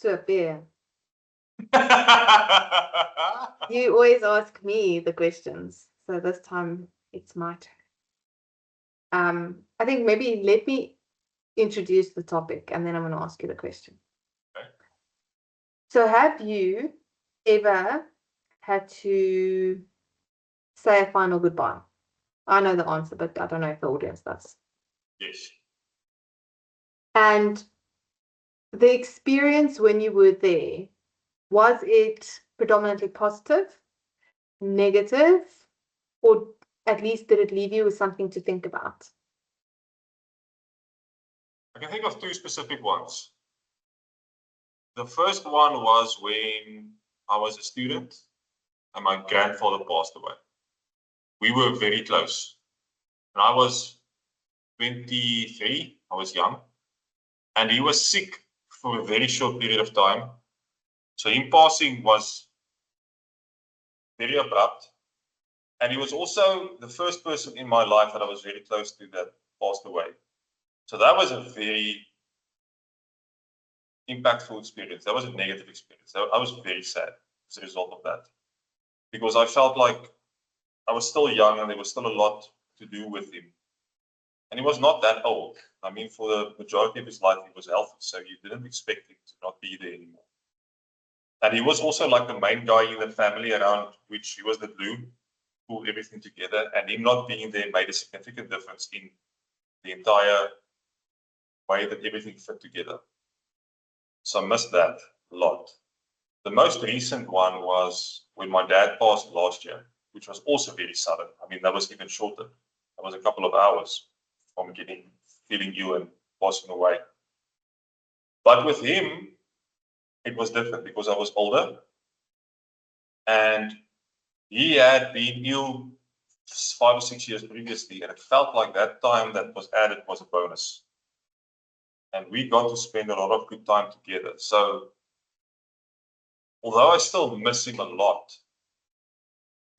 Super. You always ask me the questions, so this time it's my turn. I think maybe let me introduce the topic and then I'm going to ask you the question. Okay. So have you ever had to say a final goodbye? I know the answer, but I don't know if the audience does. Yes. And the experience when you were there, was it predominantly positive, negative, or at least did it leave you with something to think about? I can think of two specific ones. The first one was when I was a student and my grandfather passed away. We were very close. And I was 23, I was young, and he was sick for a very short period of time. So him passing was very abrupt. And he was also the first person in my life that I was very close to that passed away. So that was a very impactful experience. That was a negative experience. I was very sad as a result of that, because I felt like I was still young and there was still a lot to do with him. And he was not that old. I mean, for the majority of his life, he was healthy, so you didn't expect him to not be there anymore. And he was also like the main guy in the family around which he was the glue, pulled everything together, and him not being there made a significant difference in the entire way that everything fit together. So I missed that a lot. The most recent one was when my dad passed last year, which was also very sudden. I mean, that was even shorter. That was a couple of hours from feeling ill and passing away. But with him, it was different because I was older and he had been ill 5 or 6 years previously, and it felt like that time that was added was a bonus. And we got to spend a lot of good time together. So although I still miss him a lot,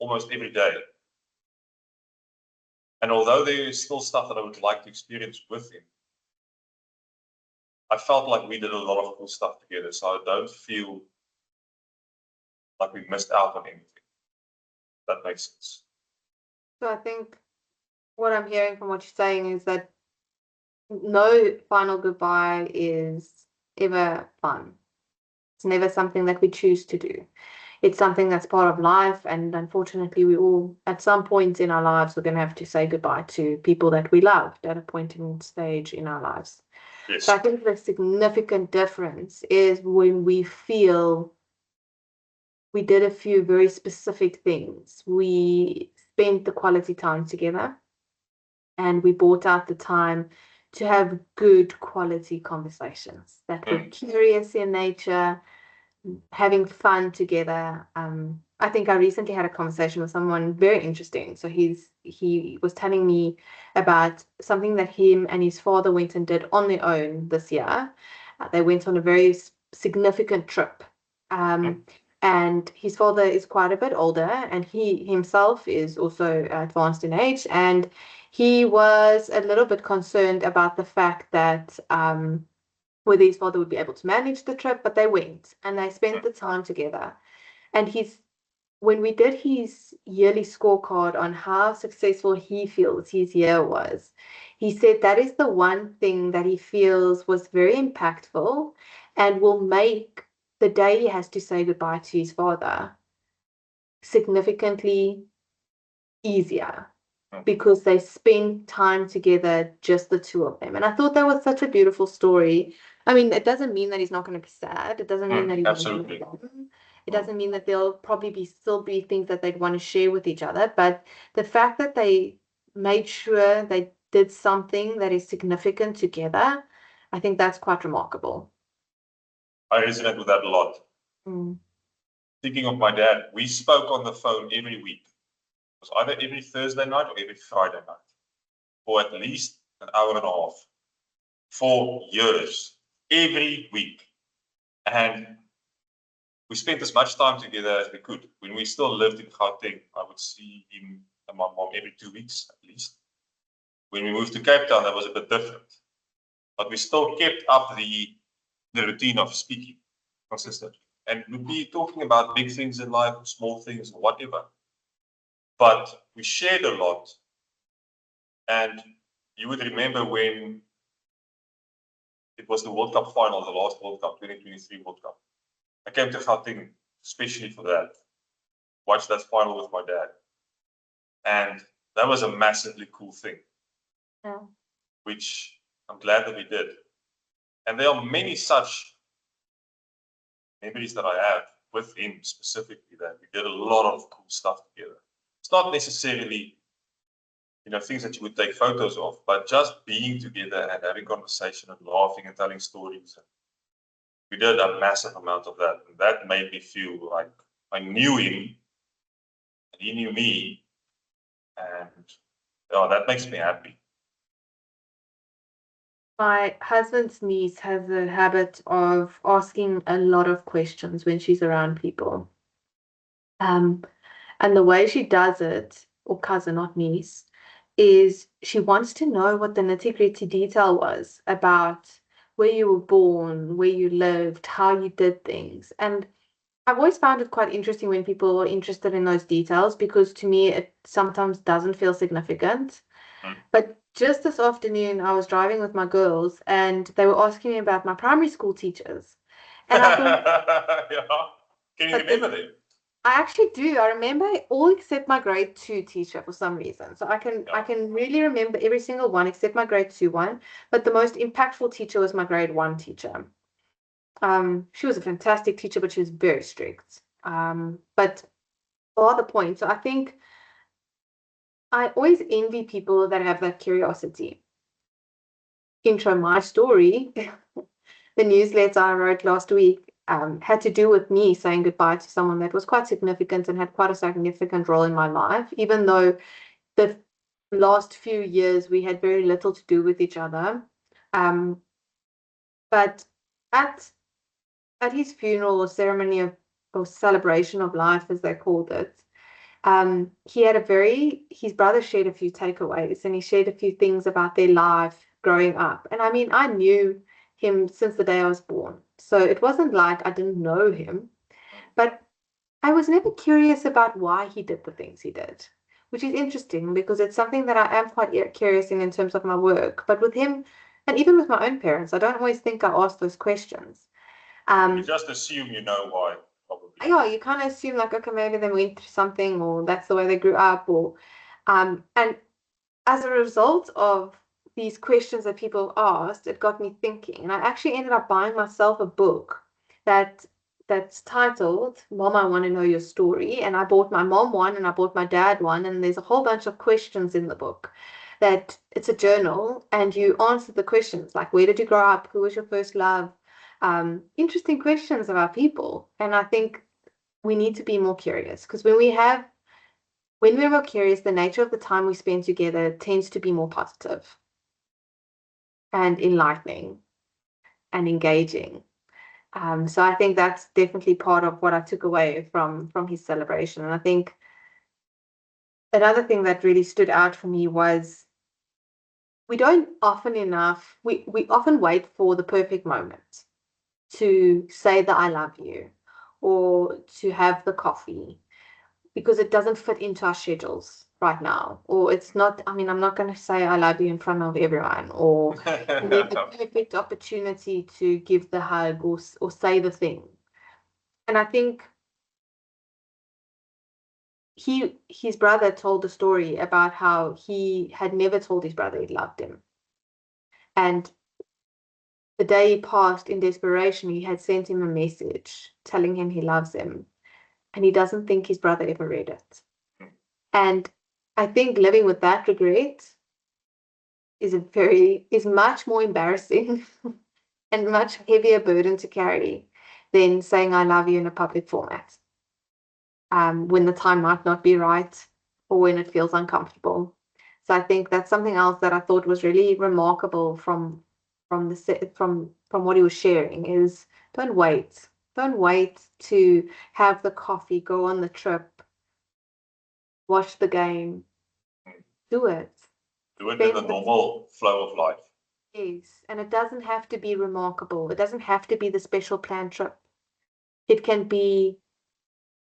almost every day, and although there is still stuff that I would like to experience with him, I felt like we did a lot of cool stuff together. So I don't feel like we missed out on anything. That makes sense. So I think what I'm hearing from what you're saying is that no final goodbye is ever fun. It's never something that we choose to do. It's something that's part of life, and unfortunately we all at some point in our lives we're going to have to say goodbye to people that we loved at a point in stage in our lives. Yes. So I think the significant difference is when we feel we did a few very specific things. We spent the quality time together and we brought out the time to have good quality conversations that were curious in nature, having fun together. I think I recently had a conversation with someone very interesting. So he was telling me about something that him and his father went and did on their own this year. They went on a very significant trip. And his father is quite a bit older, and he himself is also advanced in age. And he was a little bit concerned about the fact that whether his father would be able to manage the trip, but they went and they spent the time together. And when we did his yearly scorecard on how successful he feels his year was, he said that is the one thing that he feels was very impactful and will make the day he has to say goodbye to his father significantly easier, because they spend time together, just the two of them. And I thought that was such a beautiful story. I mean, it doesn't mean that he's not going to be sad. It doesn't mean that he's absolutely. It doesn't mean that there'll probably still be things that they'd want to share with each other. But the fact that they made sure they did something that is significant together, I think that's quite remarkable. I resonate with that a lot. Thinking of my dad, we spoke on the phone every week. It was either every Thursday night or every Friday night for at least an hour and a half for years, every week. And we spent as much time together as we could. When we still lived in Gauteng, I would see him and my mom every 2 weeks at least. When we moved to Cape Town, that was a bit different. But we still kept up the routine of speaking. consistently. And we'd be talking about big things in life, small things, or whatever. But we shared a lot. And you would remember when it was the World Cup final, the last World Cup, 2023 World Cup. I came to Gauteng especially for that. Watched that final with my dad. And that was a massively cool thing. Yeah. Which I'm glad that we did. And there are many such memories that I have with him specifically, that we did a lot of cool stuff together. It's not necessarily, things that you would take photos of, but just being together and having conversation and laughing and telling stories. We did a massive amount of that. And that made me feel like I knew him and he knew me. And that makes me happy. My husband's niece has a habit of asking a lot of questions when she's around people. And the way she does it, or cousin, not niece, is she wants to know what the nitty-gritty detail was about where you were born, where you lived, how you did things. And I've always found it quite interesting when people are interested in those details, because to me it sometimes doesn't feel significant. But just this afternoon, I was driving with my girls and they were asking me about my primary school teachers. And I thought, Yeah. Can you but this, remember them? I actually do. I remember all except my grade 2 teacher for some reason. So I can really remember every single one except my grade 2 one. But the most impactful teacher was my grade 1 teacher. She was a fantastic teacher, but she was very strict. But for the point, so I think I always envy people that have that curiosity. Intro my story, the newsletter I wrote last week had to do with me saying goodbye to someone that was quite significant and had quite a significant role in my life, even though the last few years we had very little to do with each other. But at his funeral or ceremony or celebration of life, as they called it, he had his brother shared a few takeaways, and he shared a few things about their life growing up. And I mean, I knew him since the day I was born. So it wasn't like I didn't know him, but I was never curious about why he did the things he did, which is interesting because it's something that I am quite curious in terms of my work. But with him, and even with my own parents, I don't always think I ask those questions. You just assume you know why, probably. Yeah, you kind of assume like, okay, maybe they went through something, or that's the way they grew up, or and as a result of these questions that people asked, it got me thinking, and I actually ended up buying myself a book that's titled "Mom, I Want to Know Your Story," and I bought my mom one, and I bought my dad one, and there's a whole bunch of questions in the book. That it's a journal, and you answer the questions like, where did you grow up? Who was your first love? Interesting questions about people, and I think we need to be more curious, because when we're more curious, the nature of the time we spend together tends to be more positive and enlightening and engaging. So I think that's definitely part of what I took away from his celebration. And I think another thing that really stood out for me was we don't often enough, we often wait for the perfect moment to say that I love you or to have the coffee, because it doesn't fit into our schedules right now. Or it's not, I mean, I'm not going to say I love you in front of everyone, or the perfect opportunity to give the hug or say the thing. And I think his brother told a story about how he had never told his brother he loved him. And the day he passed in desperation, he had sent him a message telling him he loves him. And he doesn't think his brother ever read it. And I think living with that regret is much more embarrassing and much heavier burden to carry than saying I love you in a public format. When the time might not be right or when it feels uncomfortable. So I think that's something else that I thought was really remarkable from what he was sharing is don't wait. Don't wait to have the coffee, go on the trip, watch the game. Do it. Do it in the normal flow of life. Yes, and it doesn't have to be remarkable. It doesn't have to be the special planned trip. It can be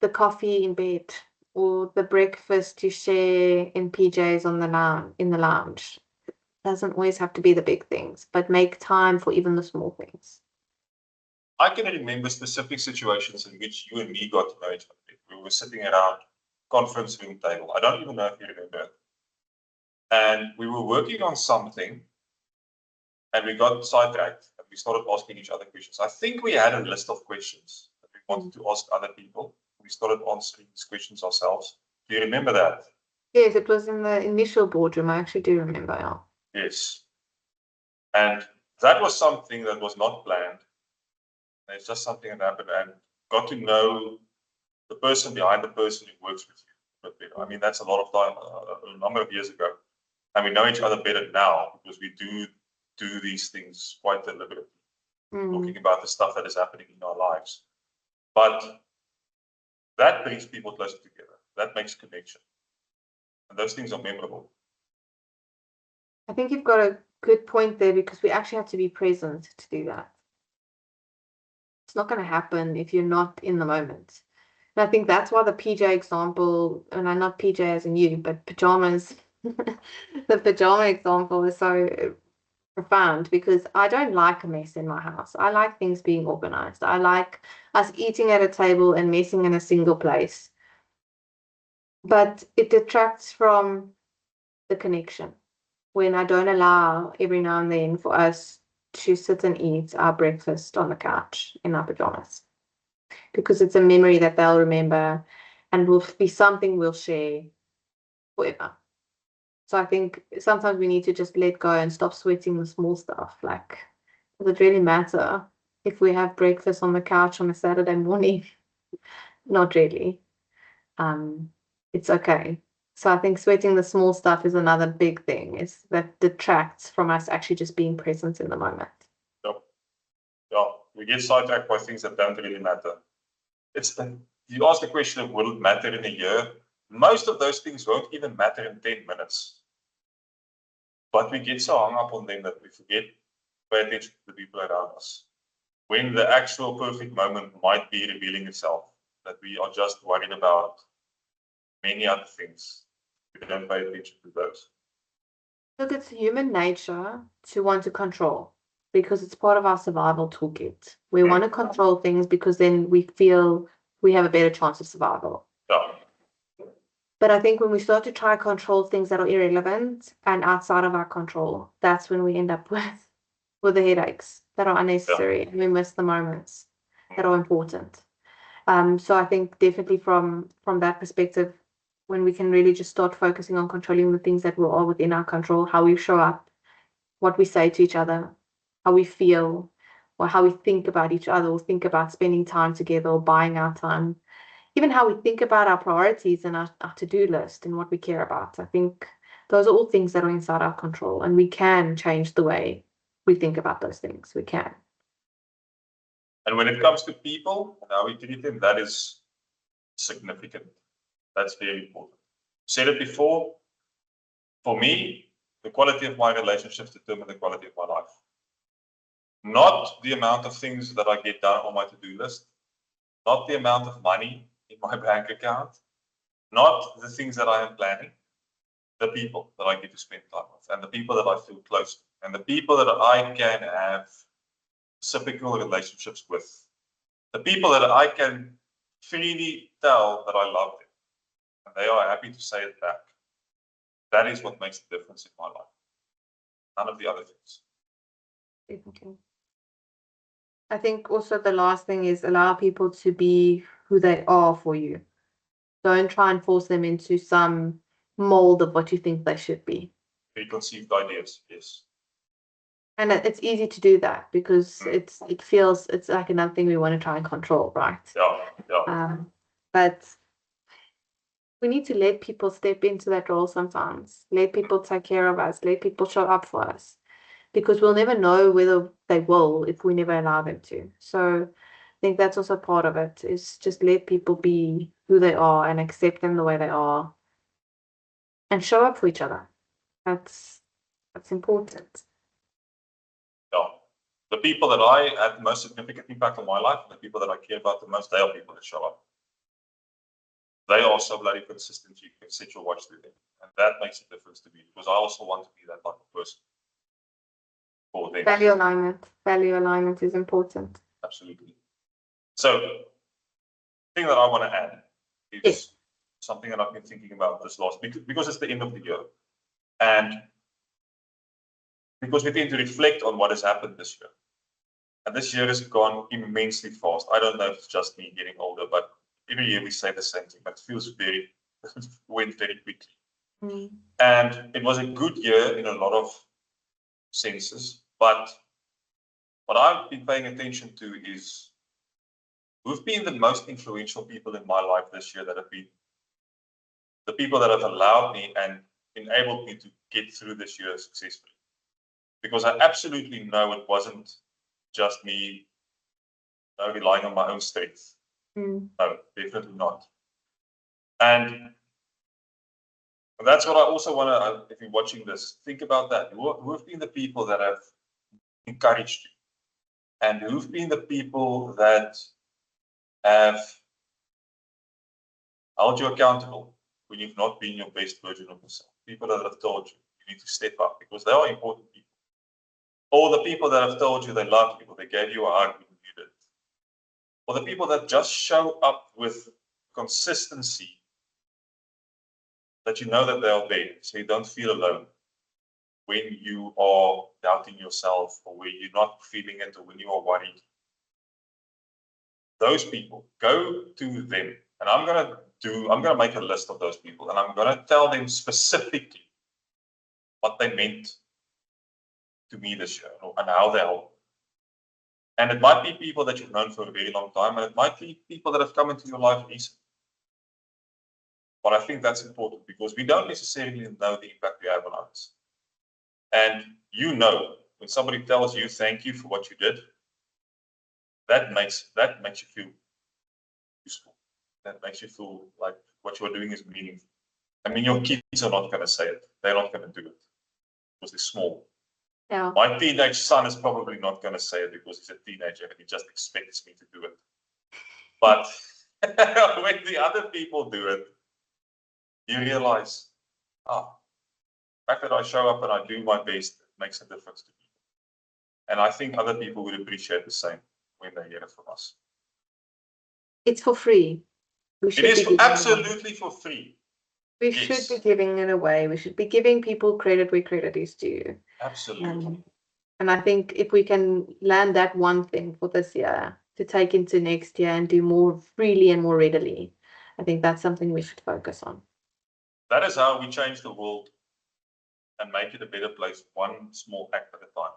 the coffee in bed or the breakfast you share in PJs on the lounge in the lounge. It doesn't always have to be the big things, but make time for even the small things. I can remember specific situations in which you and me got to know each other. We were sitting around conference room table. I don't even know if you remember it. And we were working on something and we got sidetracked and we started asking each other questions. I think we had a list of questions that we wanted to ask other people. We started answering these questions ourselves. Do you remember that? Yes, it was in the initial boardroom. I actually do remember now. Yes. And that was something that was not planned. It's just something that happened and got to know the person behind the person who works with you. But, I mean, that's a lot of time, a number of years ago. And we know each other better now because we do these things quite deliberately, talking about the stuff that is happening in our lives. But that brings people closer together. That makes connection. And those things are memorable. I think you've got a good point there because we actually have to be present to do that. It's not going to happen if you're not in the moment. And I think that's why the PJ example, and I'm not PJ as in you, but pajamas, the pajama example is so profound because I don't like a mess in my house. I like things being organized. I like us eating at a table and messing in a single place. But it detracts from the connection when I don't allow every now and then for us to sit and eat our breakfast on the couch in our pajamas because it's a memory that they'll remember and will be something we'll share forever. So I think sometimes we need to just let go and stop sweating the small stuff. Like, does it really matter if we have breakfast on the couch on a Saturday morning? Not really. Um, it's okay. So I think sweating the small stuff is another big thing, is that detracts from us actually just being present in the moment. Yep. Yeah, we get sidetracked by things that don't really matter. You ask the question of will it matter in a year? Most of those things won't even matter in 10 minutes. But we get so hung up on them that we forget to pay attention to the people around us. When the actual perfect moment might be revealing itself, that we are just worried about many other things. We don't pay attention to those. Look, it's human nature to want to control because it's part of our survival toolkit. We want to control things because then we feel we have a better chance of survival. Yeah. But I think when we start to try to control things that are irrelevant and outside of our control, that's when we end up with the headaches that are unnecessary and we miss the moments that are important. So I think definitely from that perspective, when we can really just start focusing on controlling the things that are within our control, how we show up, what we say to each other, how we feel, or how we think about each other, or think about spending time together or buying our time, even how we think about our priorities and our to-do list and what we care about. I think those are all things that are inside our control, and we can change the way we think about those things. We can. And when it comes to people and how we treat them, that is significant. That's very important. Said it before, for me, the quality of my relationships determine the quality of my life. Not the amount of things that I get done on my to-do list, not the amount of money in my bank account, not the things that I am planning, the people that I get to spend time with, and the people that I feel close to, and the people that I can have reciprocal relationships with, the people that I can freely tell that I love them, and they are happy to say it back. That is what makes the difference in my life. None of the other things. Definitely. I think also the last thing is allow people to be who they are for you. Don't try and force them into some mold of what you think they should be. Preconceived ideas, yes. And it's easy to do that because it's like another thing we want to try and control, right? Yeah. But we need to let people step into that role sometimes. Let people take care of us. Let people show up for us. Because we'll never know whether they will if we never allow them to. So I think that's also part of it, is just let people be who they are and accept them the way they are and show up for each other. That's important. Yeah. The people that I had the most significant impact on my life, and the people that I care about the most, they are people that show up. They are so bloody consistent. You can set your watch through them, and that makes a difference to me because I also want to be that type of person for them. Value alignment. Value alignment is important. Absolutely. So, the thing that I want to add is Yes. something that I've been thinking about this last because it's the end of the year, and because we tend to reflect on what has happened this year. And this year has gone immensely fast. I don't know if it's just me getting older, but every year we say the same thing, but it feels went very quickly. Mm. And it was a good year in a lot of senses. But what I've been paying attention to is who've been the most influential people in my life this year that have been the people that have allowed me and enabled me to get through this year successfully. Because I absolutely know it wasn't just me relying on my own strength. Mm. No, definitely not. And that's what I also want to, if you're watching this, think about that. Who have been the people that have encouraged you? And who've been the people that have held you accountable when you've not been your best version of yourself? People that have told you need to step up because they are important people. Or the people that have told you they love you, or they gave you a hug when you needed it. Or the people that just show up with consistency, that you know that they are there, so you don't feel alone when you are doubting yourself or when you're not feeling it or when you are worried. Those people, go to them. And I'm gonna make a list of those people and I'm gonna tell them specifically what they meant to me this year and how they helped. And it might be people that you've known for a very long time, and it might be people that have come into your life recently. But I think that's important because we don't necessarily know the impact we have on others. And you know, when somebody tells you thank you for what you did, that makes you feel useful. That makes you feel like what you're doing is meaningful. I mean, your kids are not going to say it. They're not going to do it because they're small. Yeah. My teenage son is probably not going to say it because he's a teenager and he just expects me to do it. But when the other people do it, you realize, the fact that I show up and I do my best makes a difference to people. And I think other people would appreciate the same when they hear it from us. It's for free. We should It is be absolutely for free. We should be giving it away. We should be giving people credit where credit is due. Absolutely. And I think if we can land that one thing for this year to take into next year and do more freely and more readily, I think that's something we should focus on. That is how we change the world and make it a better place, one small act at a time.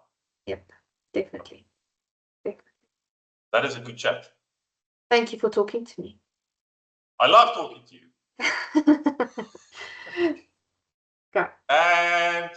Yep, definitely. That is a good chat. Thank you for talking to me. I love talking to you. Go. And